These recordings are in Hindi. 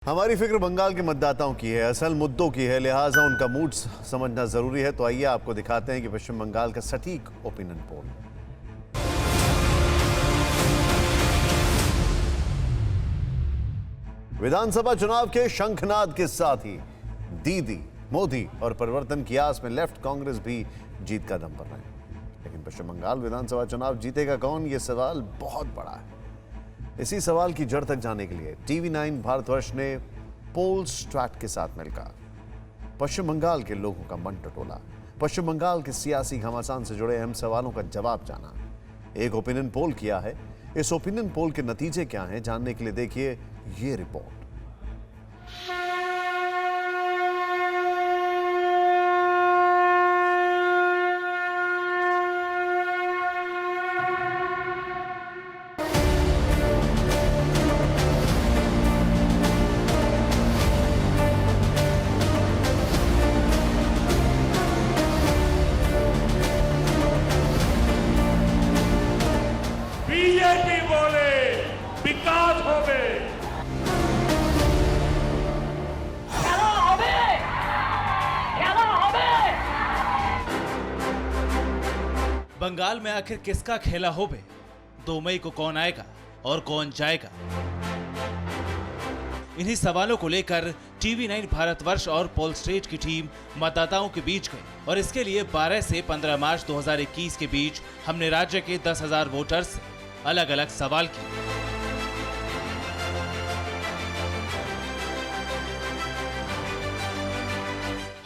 हमारी फिक्र बंगाल के मतदाताओं की है, असल मुद्दों की है, लिहाजा उनका मूड समझना जरूरी है। तो आइए आपको दिखाते हैं कि पश्चिम बंगाल का सटीक ओपिनियन पोल। विधानसभा चुनाव के शंखनाद के साथ ही दीदी, मोदी और परिवर्तन की आस में लेफ्ट कांग्रेस भी जीत का दम पर रहे हैं। लेकिन पश्चिम बंगाल विधानसभा चुनाव जीतेगा कौन, यह सवाल बहुत बड़ा है। इसी सवाल की जड़ तक जाने के लिए TV9 भारतवर्ष ने पोल स्ट्रैट के साथ मिलकर पश्चिम बंगाल के लोगों का मन टटोला, पश्चिम बंगाल के सियासी घमासान से जुड़े अहम सवालों का जवाब जाना। एक ओपिनियन पोल किया है। इस ओपिनियन पोल के नतीजे क्या हैं, जानने के लिए देखिए ये रिपोर्ट। बीजेपी बोले विकास होवे, बंगाल में आखिर किसका खेला होबे? 2 मई को कौन आएगा और कौन जाएगा? इन्हीं सवालों को लेकर TV9 भारतवर्ष और पोल स्ट्रेट की टीम मतदाताओं के बीच गई और इसके लिए 12 से 15 मार्च 2021 के बीच हमने राज्य के 10,000 वोटर्स से अलग अलग सवाल किए।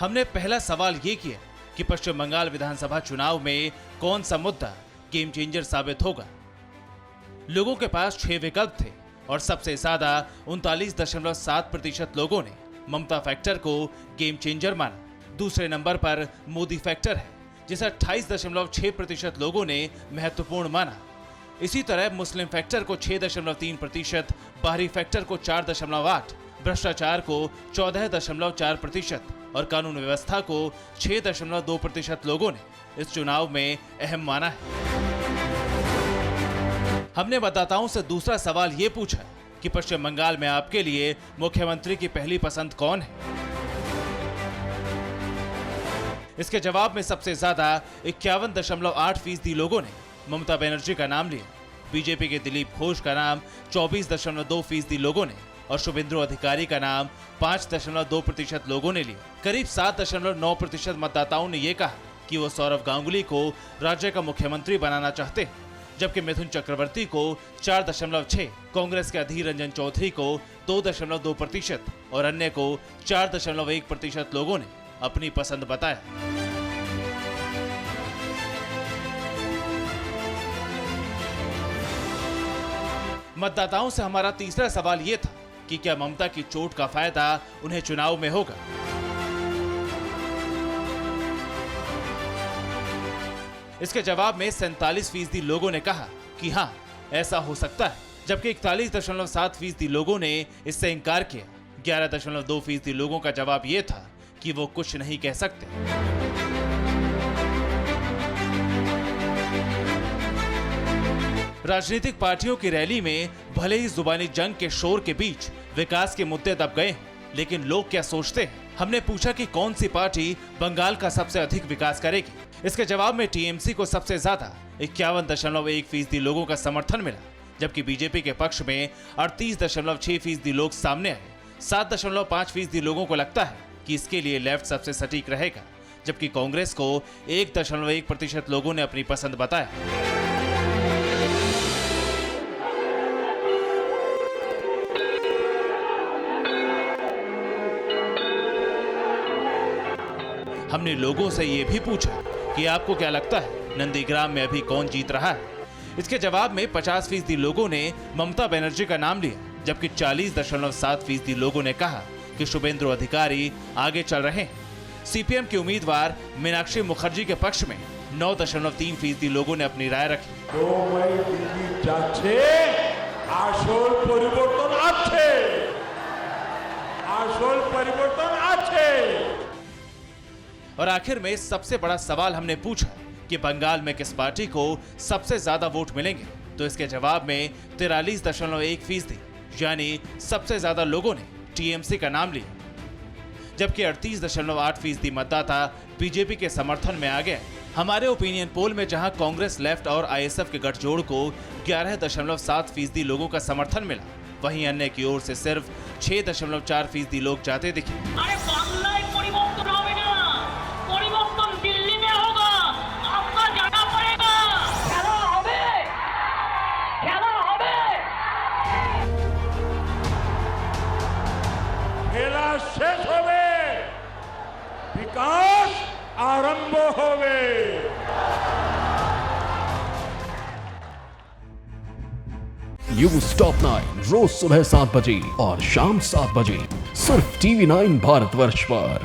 हमने पहला सवाल ये किया कि पश्चिम बंगाल विधानसभा चुनाव में कौन सा मुद्दा गेम चेंजर साबित होगा। लोगों के पास 6 विकल्प थे और सबसे ज्यादा 39.7% लोगों ने ममता फैक्टर को गेम चेंजर माना। दूसरे नंबर पर मोदी फैक्टर है, जिसे 28.6% लोगों ने महत्वपूर्ण माना। इसी तरह मुस्लिम फैक्टर को 6.3%, बाहरी फैक्टर को 4.8%, भ्रष्टाचार को 14.4% और कानून व्यवस्था को 6.2% लोगों ने इस चुनाव में अहम माना है। हमने मतदाताओं से दूसरा सवाल ये पूछा कि पश्चिम बंगाल में आपके लिए मुख्यमंत्री की पहली पसंद कौन है। इसके जवाब में सबसे ज्यादा 51.8% लोगों ने ममता बनर्जी का नाम लिया। बीजेपी के दिलीप घोष का नाम 24.2% लोगों ने और शुभेंदु अधिकारी का नाम 5.2% लोगों ने लिया। करीब 7.9% मतदाताओं ने यह कहा कि वो सौरव गांगुली को राज्य का मुख्यमंत्री बनाना चाहते हैं, जबकि मिथुन चक्रवर्ती को 4.6%, कांग्रेस के अधीर रंजन चौधरी को 2.2% और अन्य को 4.1% लोगों ने अपनी पसंद बताया। मतदाताओं से हमारा तीसरा सवाल यह था कि क्या ममता की चोट का फायदा उन्हें चुनाव में होगा। इसके जवाब में 47% लोगों ने कहा कि हां, ऐसा हो सकता है, जबकि 41.7% लोगों ने इससे इनकार किया। 11.2% लोगों का जवाब यह था कि वो कुछ नहीं कह सकते। राजनीतिक पार्टियों की रैली में भले ही जुबानी जंग के शोर के बीच विकास के मुद्दे दब गए, लेकिन लोग क्या सोचते हैं? हमने पूछा कि कौन सी पार्टी बंगाल का सबसे अधिक विकास करेगी। इसके जवाब में TMC को सबसे ज्यादा 51.1% लोगों का समर्थन मिला, जबकि बीजेपी के पक्ष में 38.6% लोग सामने आए। 7.5% लोगों को लगता है कि इसके लिए लेफ्ट सबसे सटीक रहेगा, जबकि कांग्रेस को 1.1% लोगों ने अपनी पसंद बताया। हमने लोगों से यह भी पूछा कि आपको क्या लगता है, नंदीग्राम में अभी कौन जीत रहा है। इसके जवाब में 50% लोगों ने ममता बनर्जी का नाम लिया, जबकि 40.7% लोगों ने कहा कि शुभेंदु अधिकारी आगे चल रहे हैं। CPM के उम्मीदवार मीनाक्षी मुखर्जी के पक्ष में 9.3% लोगों ने अपनी राय रखी। 2 मई टिकिट যাচ্ছে, আসল পরিবর্তন আছে, আসল পরিবর্তন আছে। और आखिर में सबसे बड़ा सवाल हमने पूछा कि बंगाल में किस पार्टी को सबसे ज्यादा वोट मिलेंगे, तो इसके जवाब में 43.1% यानी सबसे ज्यादा लोगों ने टीएमसी का नाम लिया, जबकि 38.8% मतदाता बीजेपी के समर्थन में आ गए। हमारे ओपिनियन पोल में जहां कांग्रेस, लेफ्ट और आईएसएफ के गठजोड़ को 11.7% लोगों का समर्थन मिला, वहीं अन्य की ओर से सिर्फ 6.4% लोग जाते दिखे। अरे बांग्लाয় পরিবর্তন হবে না, পরিবর্তন দিল্লি में होगा, आपका जाना पड़ेगा। খেলা হবে, খেলা হবে। খেলা শেষ হবে, বিকাশ আরম্ভ হবে। न्यूज टॉप 9 रोज सुबह 7 बजे और शाम 7 बजे सिर्फ TV9 भारतवर्ष पर।